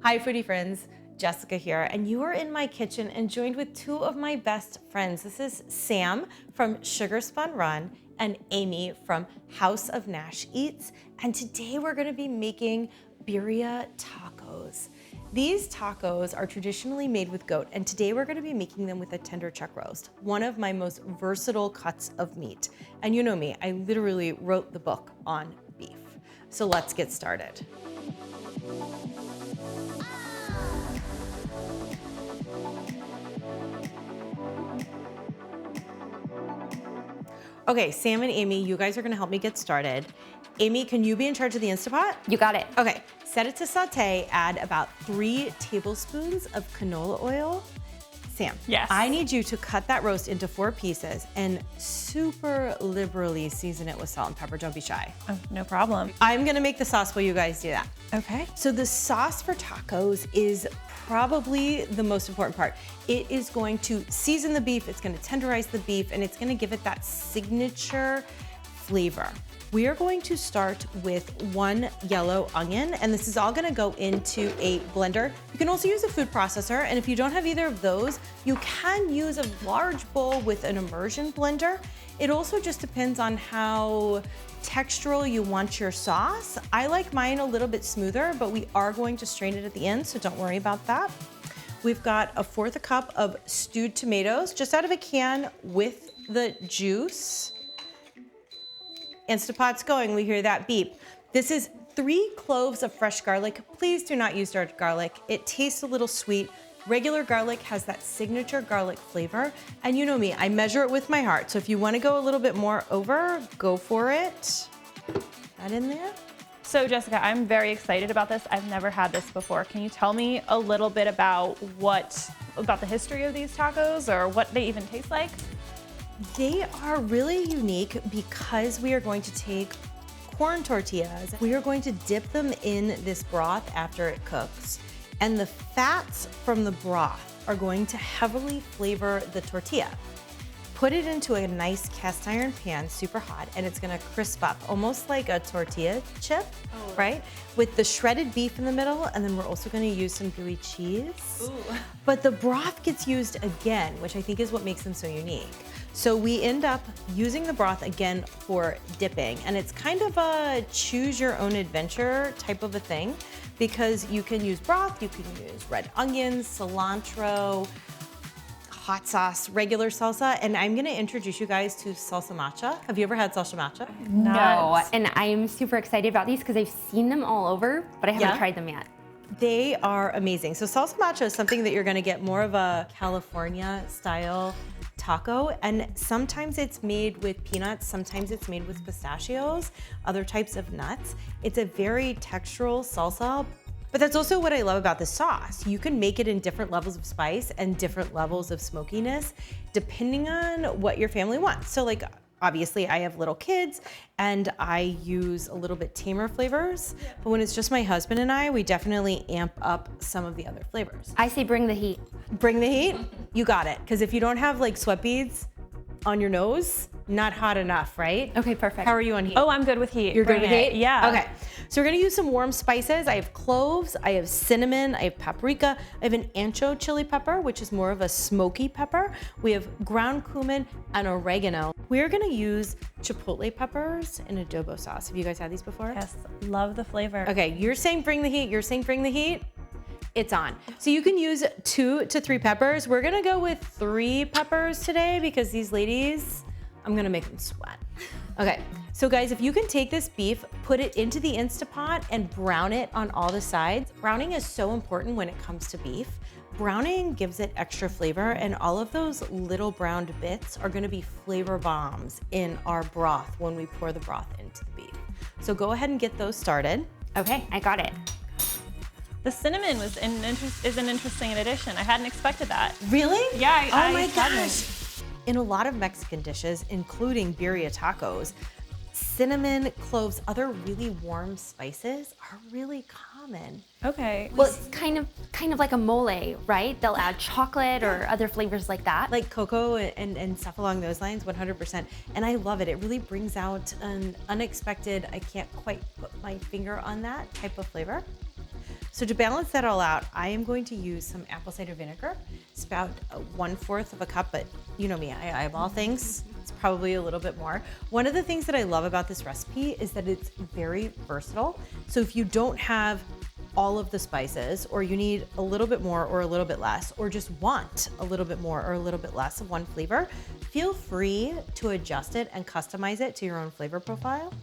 Hi foodie friends, Jessica here, and you are in my kitchen and joined with two of my best friends. This is Sam from Sugar Spun Run and Amy from House of Nash Eats, and today we're gonna be making Birria Tacos. These tacos are traditionally made with goat, and today we're gonna be making them with a tender chuck roast, one of my most versatile cuts of meat. And you know me, I literally wrote the book on beef. So let's get started. Okay, Sam and Amy, you guys are gonna help me get started. Amy, can you be in charge of the Instapot? You got it. Okay, set it to saute, add about 3 tablespoons of canola oil. Sam, yes. I need you to cut that roast into 4 pieces and super liberally season it with salt and pepper, don't be shy. Oh, no problem. I'm gonna make the sauce while you guys do that. Okay. So the sauce for tacos is probably the most important part. It is going to season the beef, it's gonna tenderize the beef, and it's gonna give it that signature flavor. We are going to start with 1 yellow onion, and this is all gonna go into a blender. You can also use a food processor, and if you don't have either of those, you can use a large bowl with an immersion blender. It also just depends on how textural you want your sauce. I like mine a little bit smoother, but we are going to strain it at the end, so don't worry about that. We've got 1/4 cup of stewed tomatoes, just out of a can with the juice. Instapot's going, we hear that beep. This is 3 cloves of fresh garlic. Please do not use dark garlic. It tastes a little sweet. Regular garlic has that signature garlic flavor. And you know me, I measure it with my heart. So if you wanna go a little bit more over, go for it. That in there. So Jessica, I'm very excited about this. I've never had this before. Can you tell me a little bit about the history of these tacos or what they even taste like? They are really unique because we are going to take corn tortillas. We are going to dip them in this broth after it cooks. And the fats from the broth are going to heavily flavor the tortilla. Put it into a nice cast iron pan, super hot, and it's gonna crisp up, almost like a tortilla chip, right? With the shredded beef in the middle, and then we're also gonna use some gooey cheese. Ooh. But the broth gets used again, which I think is what makes them so unique. So we end up using the broth again for dipping, and it's kind of a choose your own adventure type of a thing, because you can use broth, you can use red onions, cilantro, hot sauce, regular salsa, and I'm gonna introduce you guys to salsa macha. Have you ever had salsa macha? No, and I am super excited about these because I've seen them all over, but I haven't tried them yet. They are amazing. So salsa macha is something that you're gonna get more of a California style taco, and sometimes it's made with peanuts, sometimes it's made with pistachios, other types of nuts. It's a very textural salsa, but that's also what I love about the sauce. You can make it in different levels of spice and different levels of smokiness, depending on what your family wants. So like, obviously I have little kids and I use a little bit tamer flavors, but when it's just my husband and I, we definitely amp up some of the other flavors. I say bring the heat. Bring the heat, you got it. Because if you don't have like sweat beads on your nose, not hot eth, right? Okay, perfect. How are you on heat? Oh, I'm good with heat. You're good with heat? Yeah. Okay, so we're gonna use some warm spices. I have cloves, I have cinnamon, I have paprika, I have an ancho chili pepper, which is more of a smoky pepper. We have ground cumin and oregano. We're gonna use chipotle peppers in adobo sauce. Have you guys had these before? Yes, love the flavor. Okay, you're saying bring the heat, you're saying bring the heat. It's on. So you can use 2 to 3 peppers. We're gonna go with 3 peppers today because these ladies, I'm gonna make them sweat. Okay, so guys, if you can take this beef, put it into the Instapot and brown it on all the sides. Browning is so important when it comes to beef. Browning gives it extra flavor, and all of those little browned bits are gonna be flavor bombs in our broth when we pour the broth into the beef. So go ahead and get those started. Okay, I got it. The cinnamon is an interesting addition. I hadn't expected that. Really? Yeah, Oh my I hadn't. gosh. In a lot of Mexican dishes, including birria tacos, cinnamon, cloves, other really warm spices are really common. Okay. Well, it's kind of like a mole, right? They'll add chocolate or other flavors like that. Like cocoa and stuff along those lines, 100%. And I love it. It really brings out an unexpected, I can't quite put my finger on that type of flavor. So to balance that all out, I am going to use some apple cider vinegar. It's about 1/4 of a cup, but you know me, I eyeball things. It's probably a little bit more. One of the things that I love about this recipe is that it's very versatile. So if you don't have all of the spices, or you need a little bit more or a little bit less, or just want a little bit more or a little bit less of one flavor, feel free to adjust it and customize it to your own flavor profile.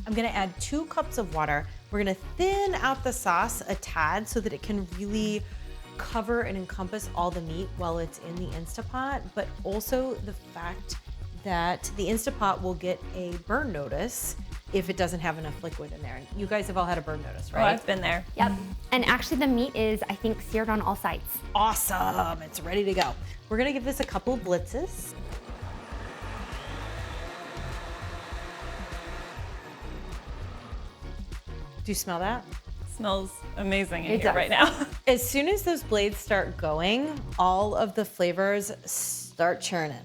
I'm gonna add 2 cups of water. We're gonna thin out the sauce a tad so that it can really cover and encompass all the meat while it's in the Instapot, but also the fact that the Instapot will get a burn notice if it doesn't have enough liquid in there. You guys have all had a burn notice, right? Oh, I've been there. Yep. And actually the meat is, I think, seared on all sides. Awesome, it's ready to go. We're gonna give this a couple of blitzes. Do you smell that? Smells amazing in It here does. right now. As soon as those blades start going, all of the flavors start churning.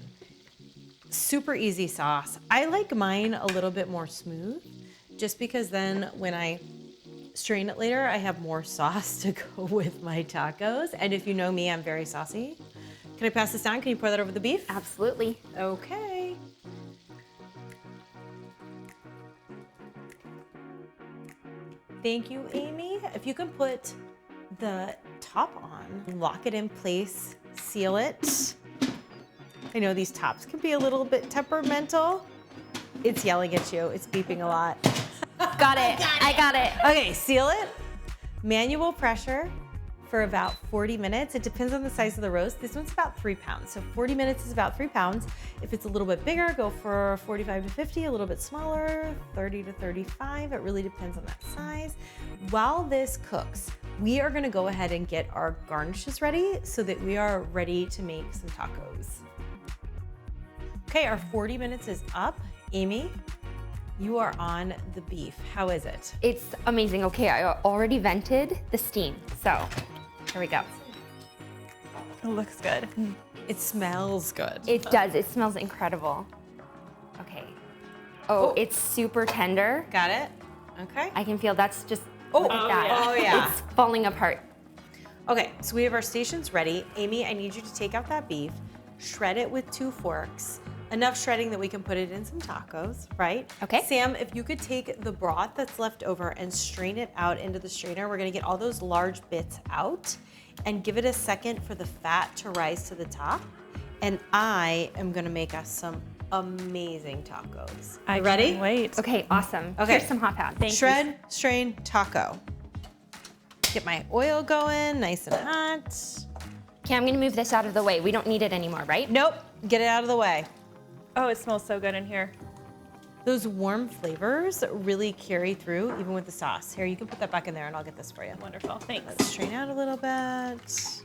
Super easy sauce. I like mine a little bit more smooth, just because then when I strain it later, I have more sauce to go with my tacos. And if you know me, I'm very saucy. Can I pass this down? Can you pour that over the beef? Absolutely. Okay. Thank you, Amy. If you can put the top on, lock it in place, seal it. I know these tops can be a little bit temperamental. It's yelling at you. It's beeping a lot. Got it. I got it. Okay, seal it. Manual pressure for about 40 minutes. It depends on the size of the roast. This one's about 3 pounds. So 40 minutes is about 3 pounds. If it's a little bit bigger, go for 45 to 50, a little bit smaller, 30 to 35. It really depends on that size. While this cooks, we are gonna go ahead and get our garnishes ready so that we are ready to make some tacos. Okay, our 40 minutes is up. Amy, you are on the beef. How is it? It's amazing. Okay, I already vented the steam. So here we go. It looks good. It smells good. It does. It smells incredible. Okay. Oh, it's super tender. Got it? Okay. I can feel that's just, Oh, look at that. oh, yeah. It's falling apart. Okay, so we have our stations ready. Amy, I need you to take out that beef, shred it with 2 forks. Enough shredding that we can put it in some tacos, right? Okay. Sam, if you could take the broth that's left over and strain it out into the strainer, we're gonna get all those large bits out and give it a second for the fat to rise to the top. And I am gonna make us some amazing tacos. I You ready? can't wait. Okay, awesome. Okay. Here's some hot pads. Shred, strain, taco. Get my oil going, nice and hot. Okay, I'm gonna move this out of the way. We don't need it anymore, right? Nope, get it out of the way. Oh, it smells so good in here. Those warm flavors really carry through even with the sauce. Here, you can put that back in there and I'll get this for you. Wonderful, thanks. Let's strain out a little bit.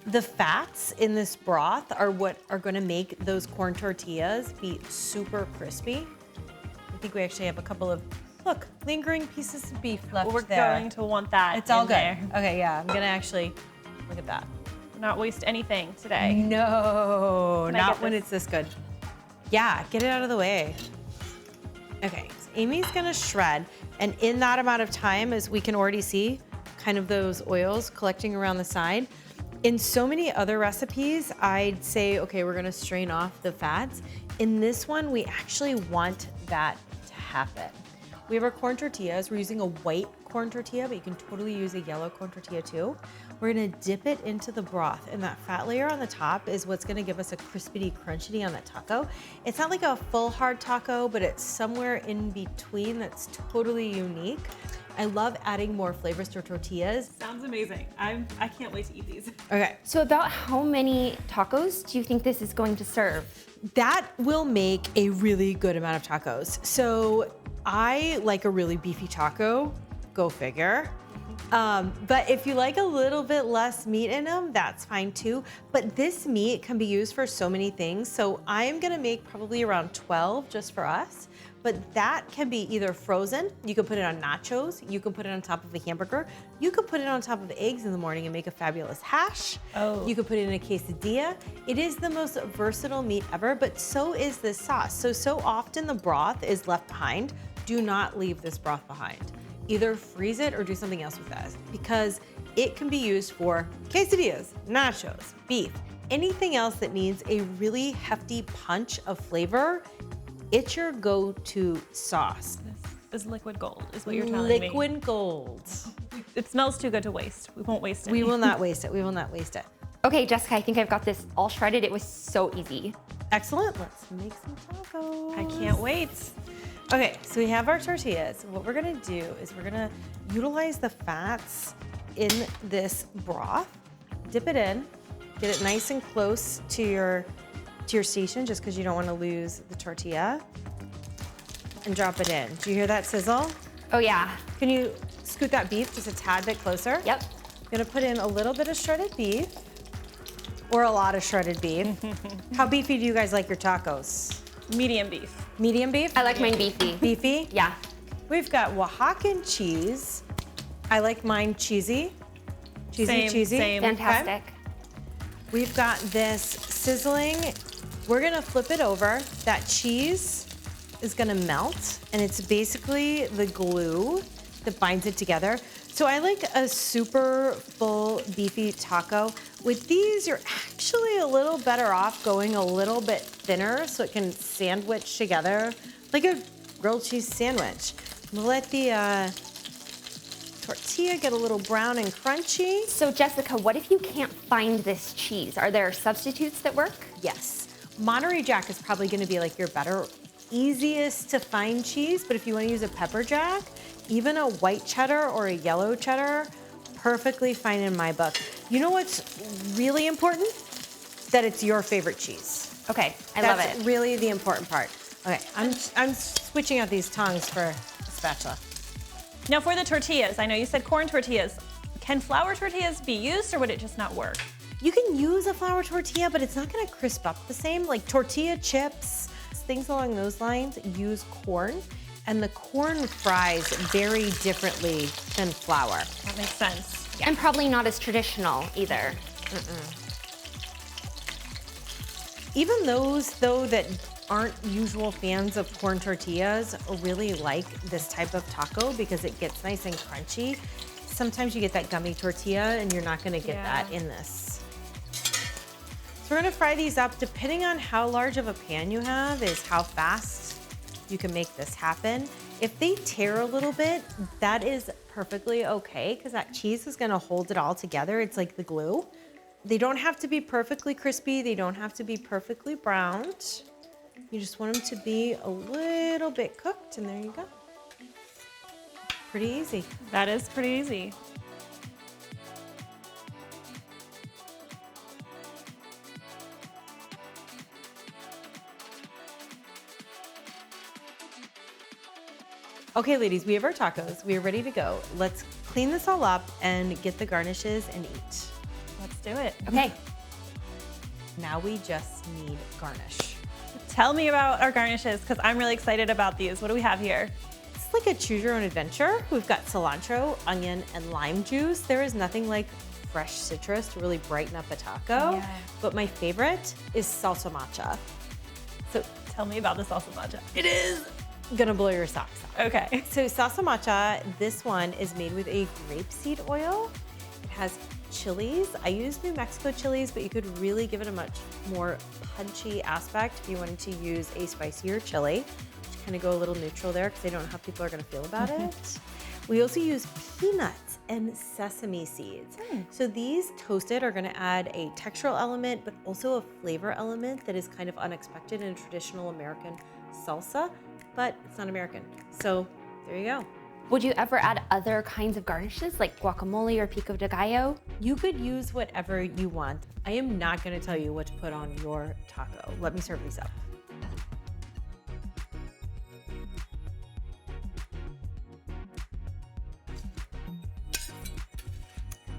The fats in this broth are what are gonna make those corn tortillas be super crispy. I think we actually have a couple of, look, lingering pieces of beef left We're there. going to want that. It's all in good. there. Okay, yeah, I'm gonna actually, look at that. Not waste anything today. No, Can I not get when this? it's this good. Yeah, get it out of the way. Okay, so Amy's gonna shred, and in that amount of time, as we can already see, kind of those oils collecting around the side. In so many other recipes, I'd say, okay, we're gonna strain off the fats. In this one, we actually want that to happen. We have our corn tortillas. We're using a white corn tortilla, but you can totally use a yellow corn tortilla too. We're gonna dip it into the broth, and that fat layer on the top is what's gonna give us a crispity crunchity on that taco. It's not like a full hard taco, but it's somewhere in between that's totally unique. I love adding more flavors to tortillas. Sounds amazing. I can't wait to eat these. Okay, So about how many tacos do you think this is going to serve? that will make a really good amount of tacos. So I like a really beefy taco, go figure. But if you like a little bit less meat in them, that's fine too. But this meat can be used for so many things. So I am gonna make probably around 12 just for us. But that can be either frozen, you can put it on nachos, you can put it on top of a hamburger, you could put it on top of eggs in the morning and make a fabulous hash. Oh. You could put it in a quesadilla. It is the most versatile meat ever, but so is this sauce. So often the broth is left behind. Do not leave this broth behind. either freeze it or do something else with that because it can be used for quesadillas, nachos, beef, anything else that needs a really hefty punch of flavor. It's your go-to sauce. This is liquid gold, is what you're telling me. Liquid gold. It smells too good to waste. We won't waste it. We will not waste it. We will not waste it. Okay, Jessica, I think I've got this all shredded. It was so easy. Excellent. Let's make some tacos. I can't wait. Okay, so we have our tortillas. What we're gonna do is we're gonna utilize the fats in this broth, dip it in, get it nice and close to your station just because you don't want to lose the tortilla, and drop it in. Do you hear that sizzle? Oh yeah. Can you scoot that beef just a tad bit closer? Yep. I'm gonna put in a little bit of shredded beef, or a lot of shredded beef. How beefy do you guys like your tacos? Medium beef. Medium beef? I like mine beefy. Beefy? Yeah. We've got Oaxacan cheese. I like mine cheesy. Cheesy. Same. Fantastic. We've got this sizzling. We're gonna flip it over. That cheese is gonna melt, and it's basically the glue that binds it together. So I like a super full beefy taco. With these, you're actually a little better off going a little bit thinner so it can sandwich together like a grilled cheese sandwich. We'll let the tortilla get a little brown and crunchy. So Jessica, what if you can't find this cheese? Are there substitutes that work? Yes, Monterey Jack is probably gonna be like your better, easiest to find cheese, but if you wanna use a pepper jack, even a white cheddar or a yellow cheddar, perfectly fine in my book. You know what's really important? That it's your favorite cheese. Okay, I love it. That's really the important part. Okay, I'm switching out these tongs for a spatula. Now for the tortillas, I know you said corn tortillas. Can flour tortillas be used or would it just not work? You can use a flour tortilla, but it's not gonna crisp up the same. Like tortilla chips, things along those lines, use corn. And the corn fries very differently than flour. That makes sense. Yeah. And probably not as traditional either. Even those, though, that aren't usual fans of corn tortillas really like this type of taco because it gets nice and crunchy. Sometimes you get that gummy tortilla and you're not gonna get that in this. So we're gonna fry these up. Depending on how large of a pan you have is how fast you can make this happen. If they tear a little bit, that is perfectly okay because that cheese is gonna hold it all together. It's like the glue. They don't have to be perfectly crispy. They don't have to be perfectly browned. You just want them to be a little bit cooked, and there you go. Pretty easy. That is pretty easy. Okay, ladies, we have our tacos. We are ready to go. Let's clean this all up and get the garnishes and eat. Let's do it. Okay. Now we just need garnish. Tell me about our garnishes because I'm really excited about these. What do we have here? It's like a choose your own adventure. We've got cilantro, onion, and lime juice. There is nothing like fresh citrus to really brighten up a taco. Yeah. But my favorite is salsa macha. So tell me about the salsa macha. It is gonna blow your socks off. Okay. So salsa macha, this one is made with a grapeseed oil. It has chilies. I use New Mexico chilies, but you could really give it a much more punchy aspect if you wanted to use a spicier chili. Just kind of go a little neutral there because I don't know how people are gonna feel about it. We also use peanuts and sesame seeds. So these toasted are gonna add a textural element, but also a flavor element that is kind of unexpected in a traditional American salsa, but it's not American. So there you go. Would you ever add other kinds of garnishes like guacamole or pico de gallo? You could use whatever you want. I am not gonna tell you what to put on your taco. Let me serve these up.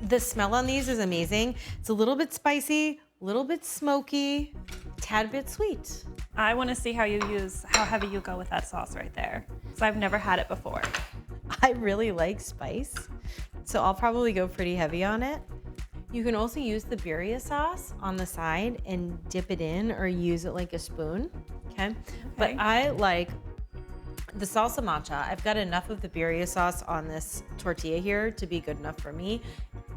The smell on these is amazing. It's a little bit spicy, a little bit smoky, tad bit sweet. I want to see how heavy you go with that sauce right there. So I've never had it before. I really like spice, so I'll probably go pretty heavy on it. You can also use the birria sauce on the side and dip it in or use it like a spoon, okay? But I like the salsa macha, I've got enough of the birria sauce on this tortilla here to be good enough for me.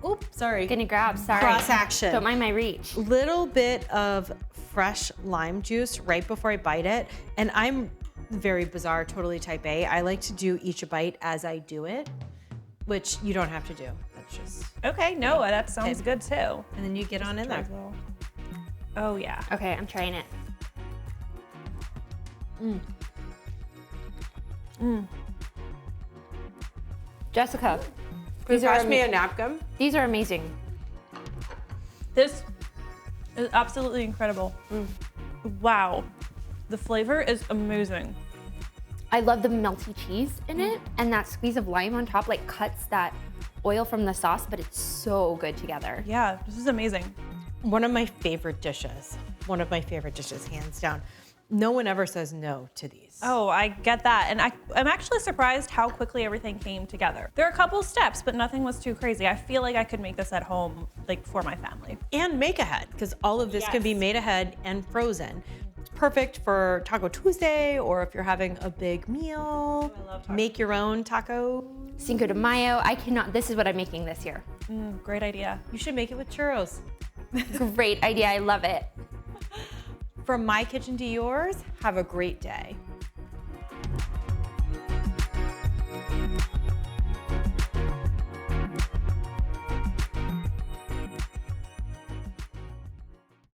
Oops, sorry. Gonna grab, sorry. Cross action. Don't mind my reach. Little bit of fresh lime juice right before I bite it. And I'm very bizarre, totally type A. I like to do each bite as I do it, which you don't have to do. That's just. Okay, no, that sounds good too. And then you get on in there. Oh yeah. Okay, I'm trying it. Jessica, these are, me a napkin. these are amazing. This is absolutely incredible. Wow. The flavor is amazing. I love the melty cheese in it, and that squeeze of lime on top like cuts that oil from the sauce, but it's so good together. Yeah, this is amazing. One of my favorite dishes, hands down. No one ever says no to these. Oh, I get that. And I'm actually surprised how quickly everything came together. There are a couple steps, but nothing was too crazy. I feel like I could make this at home, like for my family. And make ahead, because all of this can be made ahead and frozen. It's perfect for Taco Tuesday, or if you're having a big meal, I love tacos. make your own taco. Cinco de Mayo, this is what I'm making this year. Great idea. You should make it with churros. Great idea, I love it. From my kitchen to yours, have a great day.